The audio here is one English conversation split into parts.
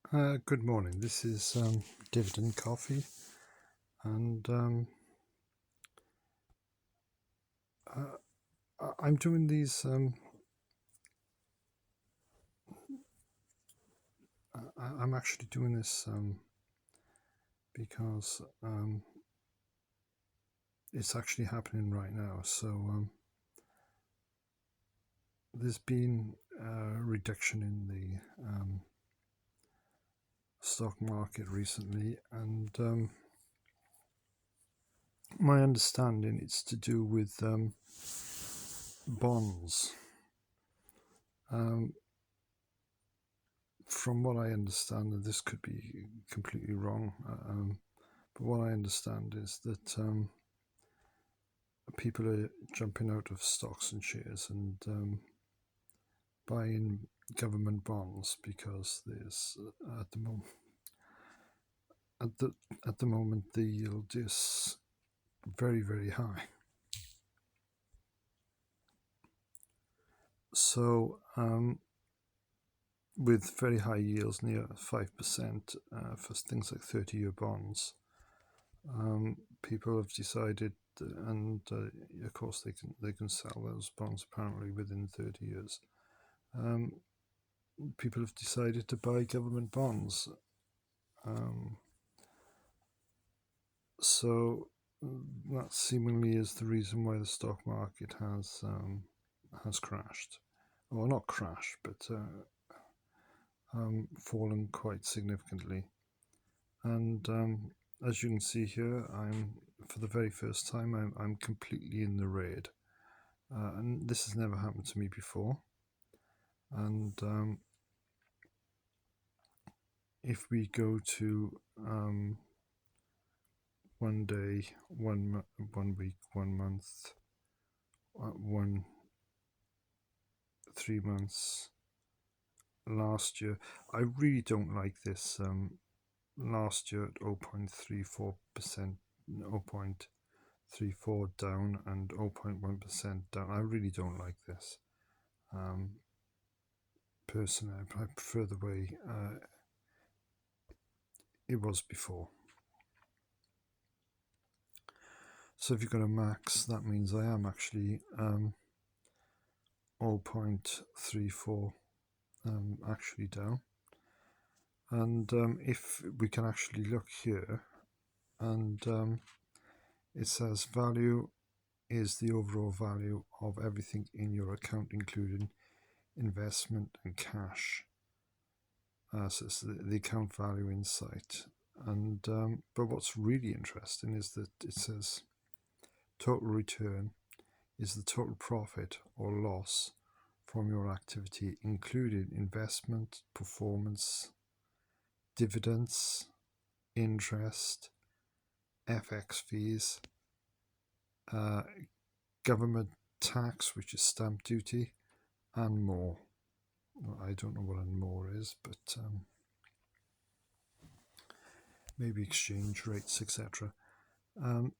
Good morning. This is Dividend Coffee, and I'm doing these. I'm actually doing this because it's actually happening right now. So there's been a reduction in the stock market recently, and my understanding it's to do with bonds. From what I understand, and this could be completely wrong, but what I understand is that people are jumping out of stocks and shares and buying government bonds because there's at the at the moment the yield is very high. So with very high yields near 5% for things like 30-year bonds, people have decided, and of course they can sell those bonds apparently within 30 years. People have decided to buy government bonds. Um, so that seemingly is the reason why the stock market has crashed, or not crashed, but fallen quite significantly. And as you can see here, I'm for the very first time I'm completely in the red, and this has never happened to me before. And if we go to 1 day, 1 week, 1 month, 3 months, last year, I really don't like this. Last year at 0.34%, 0.34 down, and 0.1% down. I really don't like this. Personally, I prefer the way it was before. So if you've got a max, that means I am actually 0.34 actually down. And if we can actually look here, and it says value is the overall value of everything in your account, including investment and cash. So it's the account value insight. And but what's really interesting is that it says total return is the total profit or loss from your activity, including investment, performance, dividends, interest, FX fees, government tax, which is stamp duty, and more. Well, I don't know what and more is, but maybe exchange rates, etc.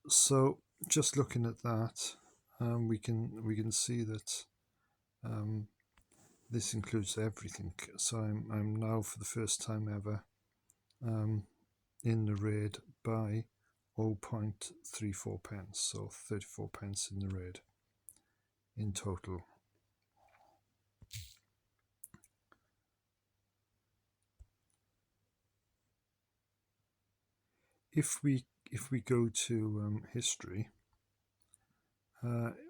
So just looking at that, we can see that this includes everything. So I'm now for the first time ever in the red by 0.34 pence, so 34 pence in the red in total. If we go to history,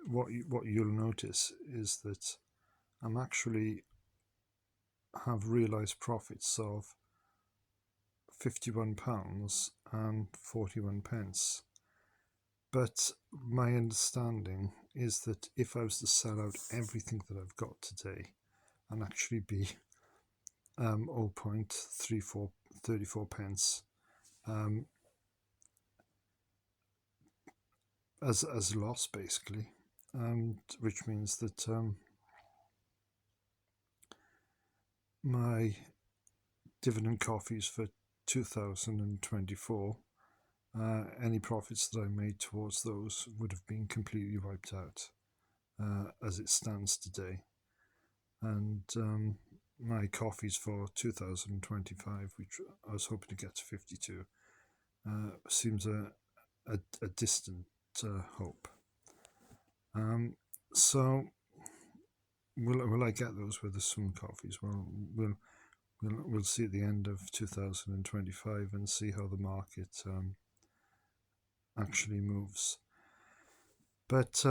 what you'll notice is that I'm actually have realised profits of £51 and 41 pence. But my understanding is that if I was to sell out everything that I've got today and actually be 0.34 pence as loss basically, which means that my dividend coffees for 2024, any profits that I made towards those would have been completely wiped out as it stands today. And my coffees for 2025, which I was hoping to get to 52, seems a distant hope. So will I get those with the swing coffees? Well, we'll see at the end of 2025 and see how the market actually moves. But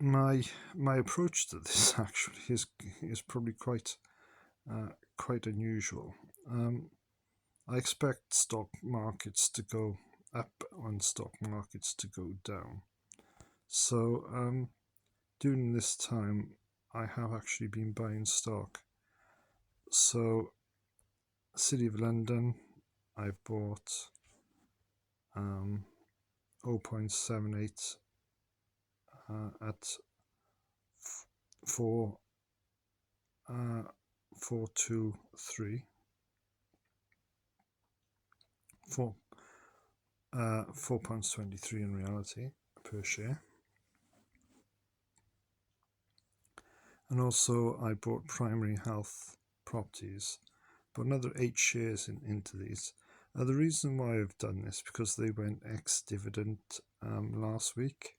my approach to this actually is probably quite unusual. I expect stock markets to go up and stock markets to go down. So during this time, I have actually been buying stock. So City of London, I've bought 0.78 at 423. 4.23 in reality per share. And also I bought Primary Health Properties, but another 8 shares into these. The reason why I've done this, because they went ex-dividend last week.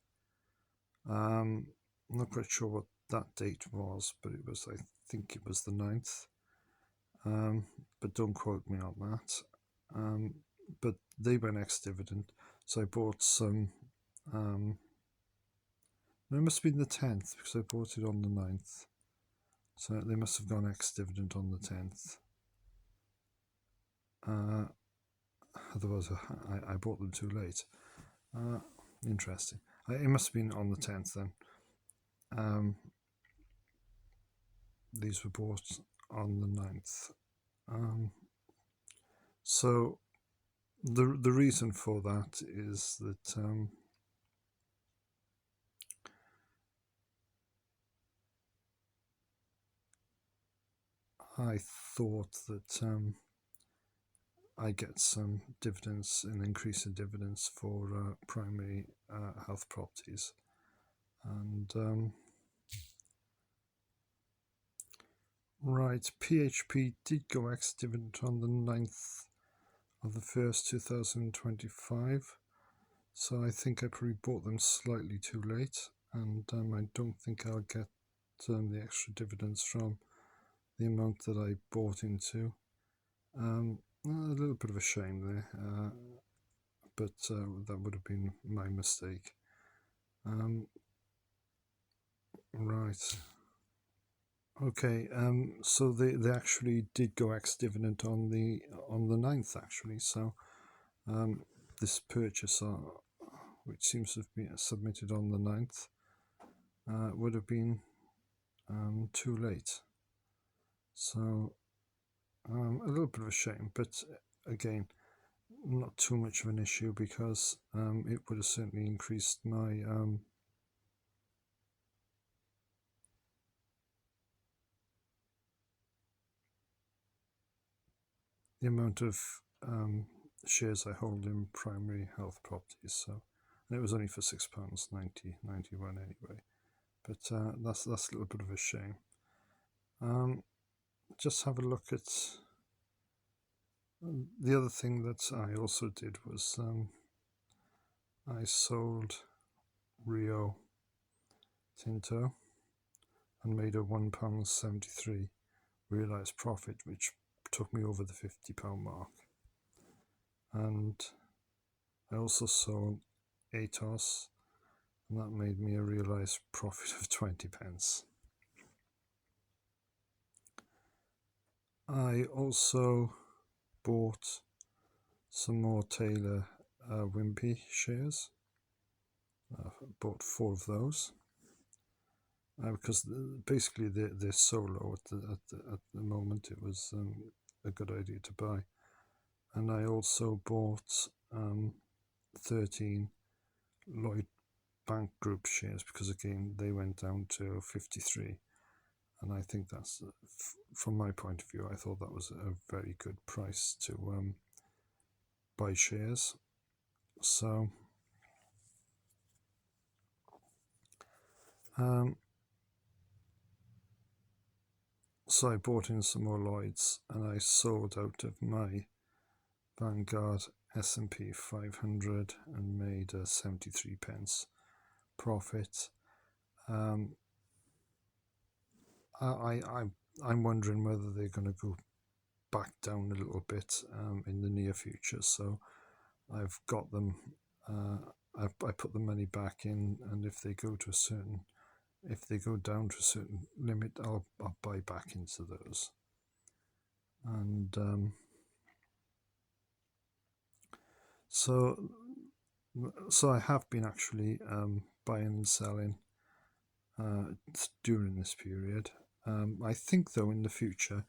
I'm not quite sure what that date was, but I think it was the 9th. But don't quote me on that. But they went ex-dividend, so I bought some. It must have been the 10th, because I bought it on the 9th. So they must have gone ex-dividend on the 10th. Otherwise, I bought them too late. Interesting. It must have been on the 10th then. These were bought on the 9th. So the reason for that is that I thought that I get some dividends, an increase in dividends for primary health properties. And right, PHP did go ex-dividend on the 9th of the 1st, 2025. So I think I probably bought them slightly too late, and I don't think I'll get the extra dividends from the amount that I bought into. A little bit of a shame there, but that would have been my mistake. Right. Okay. So they actually did go ex-dividend on the 9th actually. So this purchase, which seems to have been submitted on the 9th, would have been too late. So a little bit of a shame, but again, not too much of an issue, because it would have certainly increased my the amount of shares I hold in primary health properties. So, and it was only for £6.91 anyway. But that's a little bit of a shame. Just have a look at the other thing that I also did was I sold Rio Tinto and made a £1.73 realised profit, which took me over the £50 mark. And I also sold Atos, and that made me a realised profit of 20 pence. I also bought some more Taylor Wimpey shares. Bought 4 of those because basically they're so low at the moment. It was a good idea to buy. And I also bought 13 Lloyd Bank Group shares, because again they went down to 53, and I think that's, from my point of view, I thought that was a very good price to buy shares. So So I bought in some more Lloyds and I sold out of my Vanguard S&P 500 and made 73 pence profit. I'm wondering whether they're going to go back down a little bit in the near future. So I've got them. I put the money back in, and if they go down to a certain limit, I'll buy back into those. And so I have been actually buying and selling during this period. I think though in the future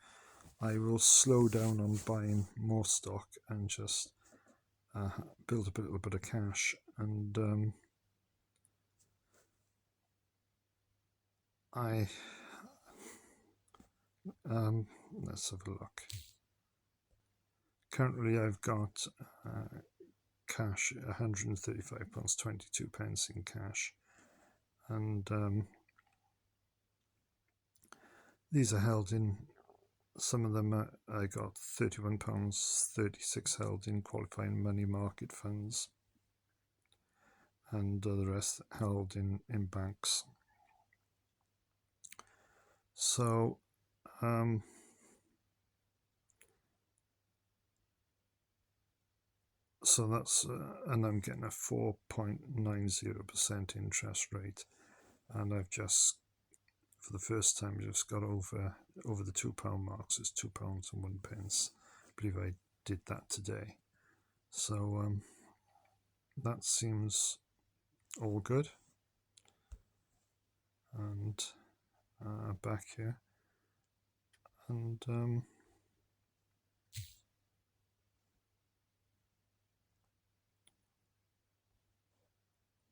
I will slow down on buying more stock and just build up a little bit of cash. And let's have a look. Currently I've got cash, £135.22 in cash, and these are held in, some of them I got £31.36 held in qualifying money market funds, and the rest held in banks. So so that's and I'm getting a 4.90% interest rate, and I've just, for the first time, just got over the £2 mark. So it's £2.01. I believe I did that today. So that seems all good. And back here, and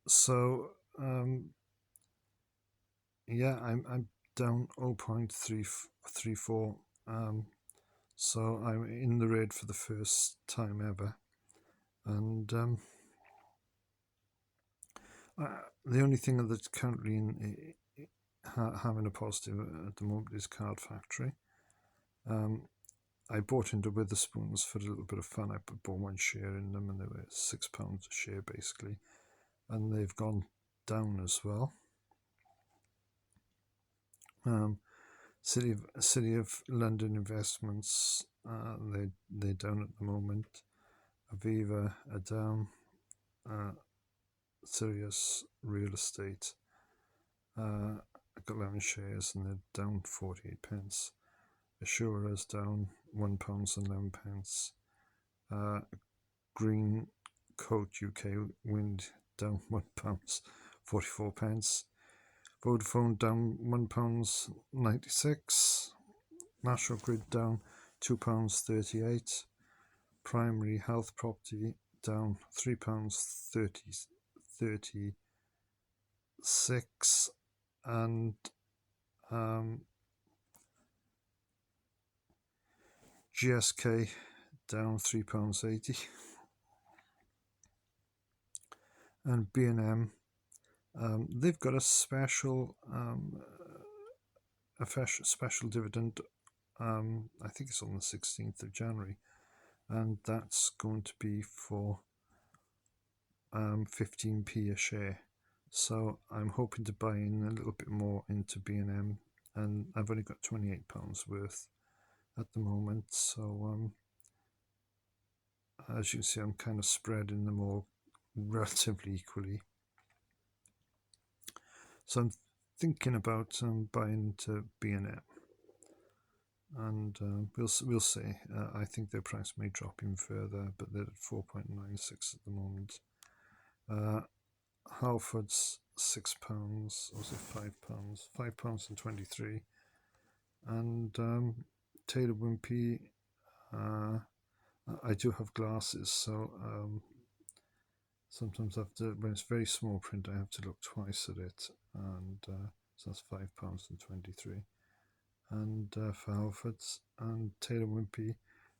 so yeah, I'm down 0.334. So I'm in the red for the first time ever, and the only thing that's currently having a positive at the moment is Card Factory. I bought into Witherspoons for a little bit of fun. I bought one share in them, and they were £6 a share basically, and they've gone down as well. City of London Investments, they're down at the moment. Aviva are down. Sirius Real Estate, I've got 11 shares and they're down 48 pence. Assura's down £1.11. Green Coat UK Wind down £1.44. Vodafone down £1.96. National Grid down £2.38. Primary Health Property down £3.36. And GSK down £3.80. And B&M, they've got a special special dividend. I think it's on the 16th of January, and that's going to be for 15p a share. So I'm hoping to buy in a little bit more into B&M, and I've only got £28 worth at the moment. So as you see, I'm kind of spreading them all relatively equally. So I'm thinking about buying into B&M, and we'll see. I think their price may drop in further, but they're at 4.96 at the moment. Halford's £6, or was it £5? £5.23. And Taylor Wimpey, I do have glasses, so sometimes when it's very small print, I have to look twice at it, and so that's £5.23. And for Halfords and Taylor Wimpey,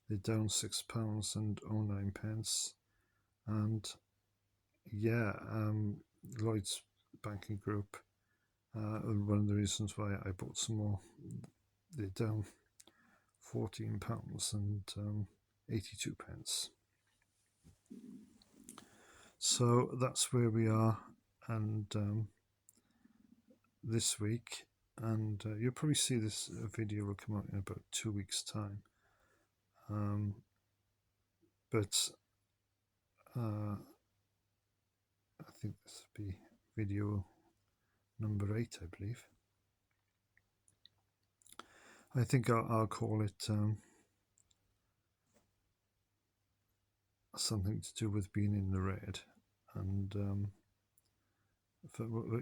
they're down £6.09. And yeah, Lloyd's Banking Group, one of the reasons why I bought some more they're down £14 and 82 pence. So that's where we are, and this week, and you'll probably see this video will come out in about 2 weeks' time. But I think this will be video number 8, I believe. I think I'll call it something to do with being in the red, and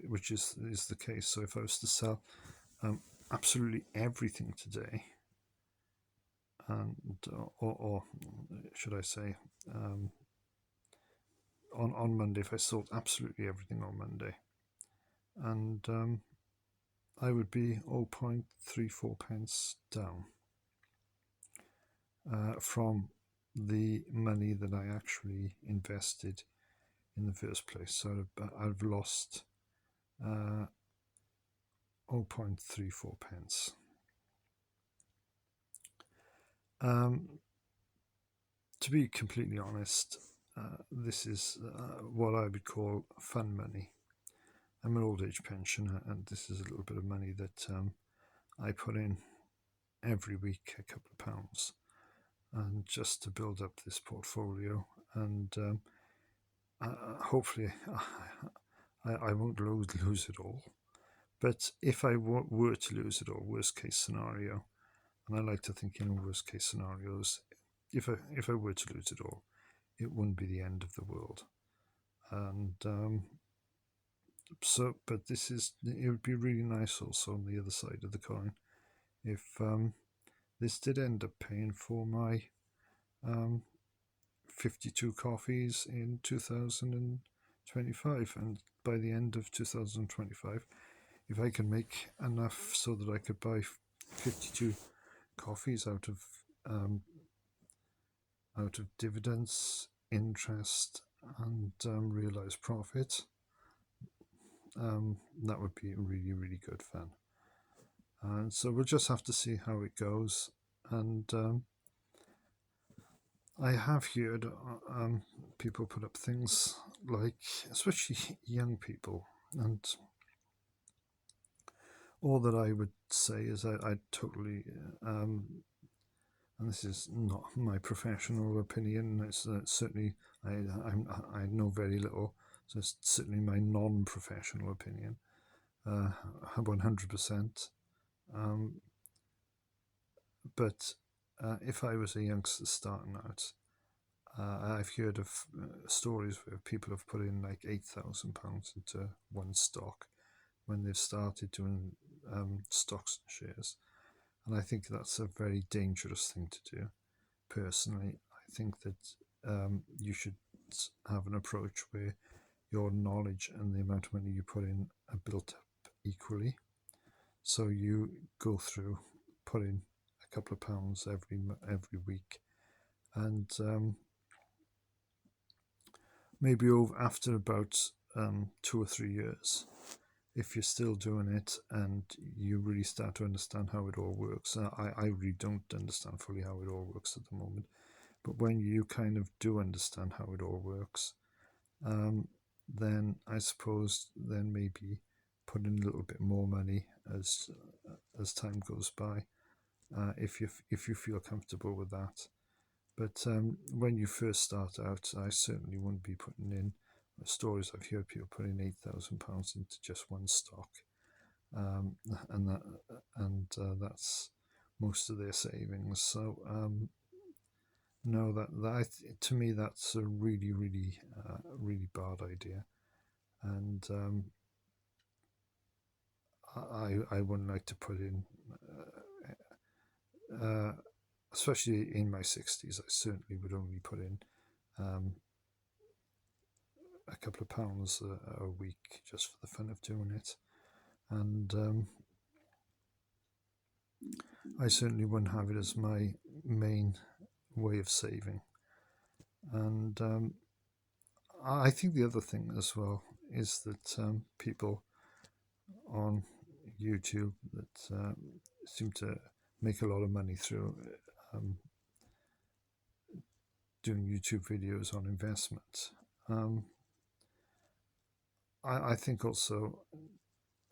which is the case. So if I was to sell absolutely everything today, and or should I say on Monday, if I sold absolutely everything on Monday, and I would be 0.34 pence down from the money that I actually invested in the first place. So I've lost 0.34 pence. To be completely honest, this is what I would call fun money. I'm an old age pensioner, and this is a little bit of money that I put in every week, a couple of pounds, and just to build up this portfolio, and hopefully I won't lose it all. But if I were to lose it all, worst case scenario, and I like to think in worst case scenarios, if I were to lose it all, it wouldn't be the end of the world. And so, but it would be really nice also on the other side of the coin if this did end up paying for my 52 coffees in 2025, and by the end of 2025, if I can make enough so that I could buy 52 coffees out of dividends, interest, and realized profit, that would be really, really good fun. And so we'll just have to see how it goes. And I have heard people put up things like, especially young people, and all that I would say is I totally, and this is not my professional opinion, it's certainly, I know very little, so it's certainly my non-professional opinion, 100%. But if I was a youngster starting out, I've heard of stories where people have put in like £8,000 into one stock when they've started doing stocks and shares. And I think that's a very dangerous thing to do. Personally, I think that you should have an approach where your knowledge and the amount of money you put in are built up equally. So you go through, put in a couple of pounds every week, and maybe after about 2 or 3 years, if you're still doing it and you really start to understand how it all works. I really don't understand fully how it all works at the moment, but when you kind of do understand how it all works, then I suppose then maybe put in a little bit more money as time goes by, if you feel comfortable with that. But when you first start out, I certainly wouldn't be putting in stories. I've heard people putting £8,000 into just one stock, and that's most of their savings. So no, that to me that's a really, really, really bad idea, and I wouldn't like to put in. Especially in my 60s, I certainly would only put in a couple of pounds a week just for the fun of doing it. And I certainly wouldn't have it as my main way of saving. And I think the other thing as well is that people on YouTube that seem to make a lot of money through doing YouTube videos on investment. I think also,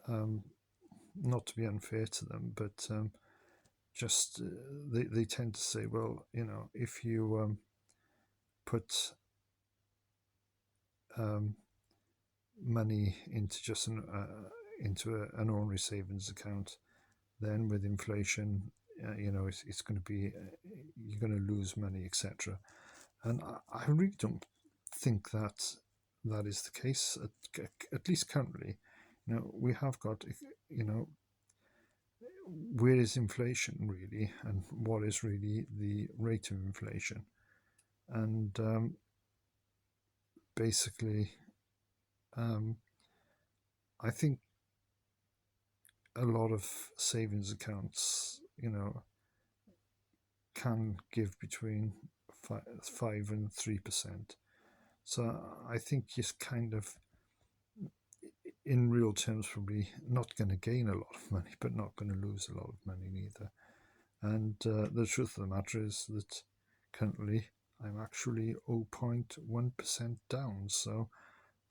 not to be unfair to them, but just they tend to say, well, if you put money into just into an ordinary savings account, then with inflation, it's going to be you're going to lose money, etc. And I really don't think that is the case, at least currently. We have got, where is inflation really, and what is really the rate of inflation? And basically, I think a lot of savings accounts, can give between 5 and 3%. So I think it's kind of, in real terms, probably not going to gain a lot of money, but not going to lose a lot of money neither. And the truth of the matter is that currently I'm actually 0.1% down. So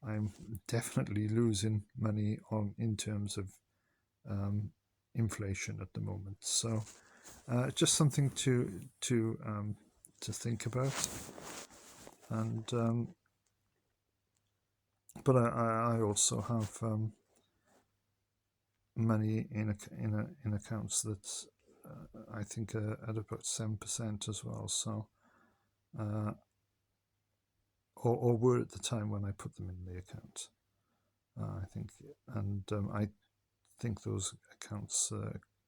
I'm definitely losing money in terms of inflation at the moment. So just something to think about. And but I also have money in accounts that I think are at about 7% as well. So or were at the time when I put them in the account. I think, and I think those accounts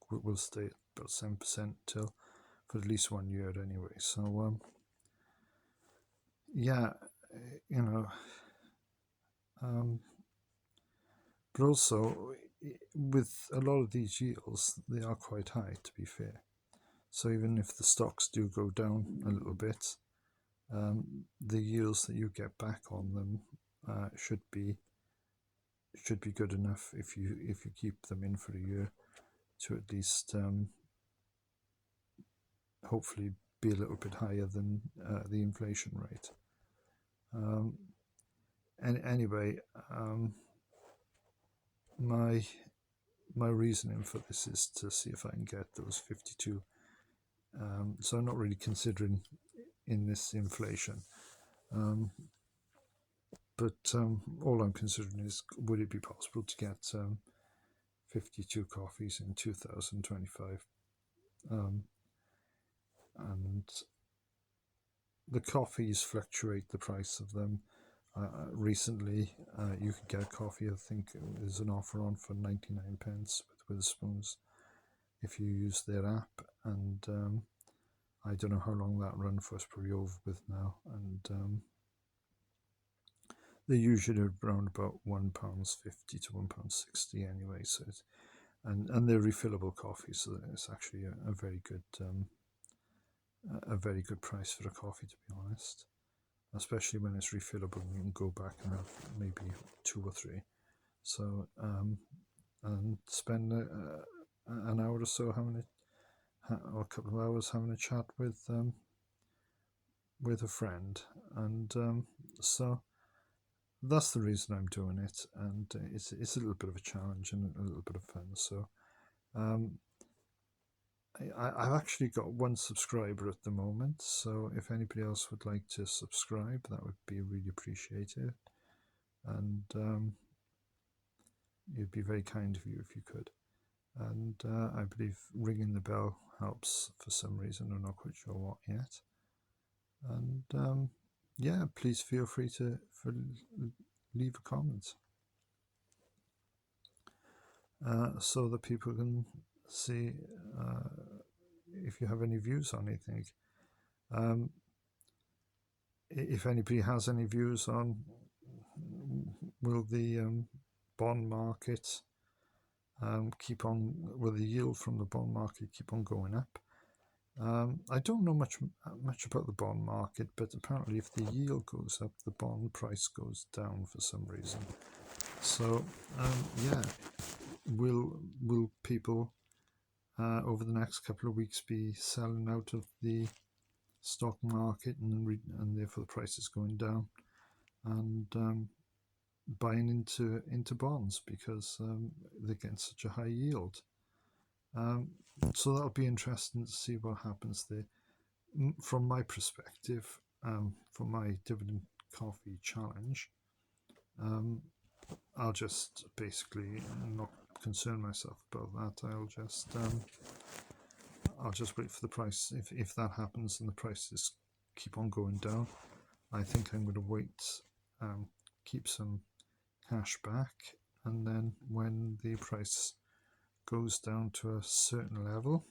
will stay at about 7% till for at least 1 year anyway. So yeah, but also with a lot of these yields, they are quite high, to be fair. So even if the stocks do go down a little bit, the yields that you get back on them should be good enough if you keep them in for a year to at least hopefully be a little bit higher than the inflation rate. And anyway, my reasoning for this is to see if I can get those 52. So I'm not really considering in this inflation, but all I'm considering is, would it be possible to get 52 coffees in 2025? And the coffees fluctuate the price of them. Recently, you could get a coffee, I think there's an offer on for 99 pence with spoons if you use their app. And I don't know how long that run for, it's probably over with now. And they're usually around about £1.50 to £1.60 anyway. So and they're refillable coffee, so it's actually a very good price for a coffee, to be honest. Especially when it's refillable, you can go back and have maybe 2 or 3. So and spend an hour or so or a couple of hours having a chat with a friend, and so that's the reason I'm doing it. And it's a little bit of a challenge and a little bit of fun. So I've actually got 1 subscriber at the moment, so if anybody else would like to subscribe, that would be really appreciated. And it'd be very kind of you if you could. And I believe ringing the bell helps for some reason. I'm not quite sure what yet. And yeah, please feel free to leave a comment so that people can see if you have any views on anything. If anybody has any views on, will the bond market will the yield from the bond market keep on going up? I don't know much about the bond market, but apparently if the yield goes up, the bond price goes down for some reason. So yeah, will people over the next couple of weeks be selling out of the stock market, and therefore the price is going down, and buying into bonds because they're getting such a high yield. So that'll be interesting to see what happens there. From my perspective, for my dividend coffee challenge, I'll just basically not concern myself about that. I'll just wait for the price. If that happens and the prices keep on going down, I think I'm going to wait, keep some cash back, and then when the price goes down to a certain level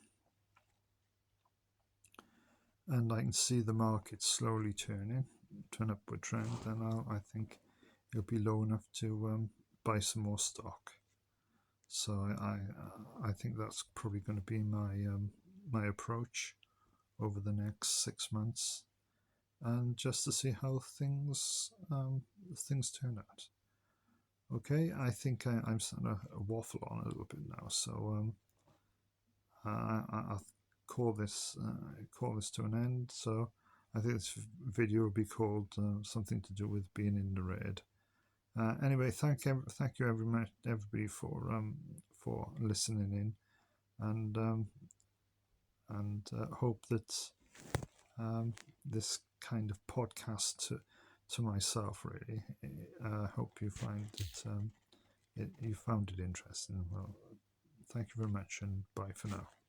and I can see the market slowly turn upward trend, then I think it'll be low enough to buy some more stock. So I think that's probably going to be my approach over the next 6 months, and just to see how things turn out. Okay, I think I'm starting to waffle on a little bit now, so I'll call this to an end. So I think this video will be called something to do with being in the red. Anyway, thank you very much, everybody, for listening in, and hope that this kind of podcast to myself, really, hope you find it you found it interesting. Well, thank you very much, and bye for now.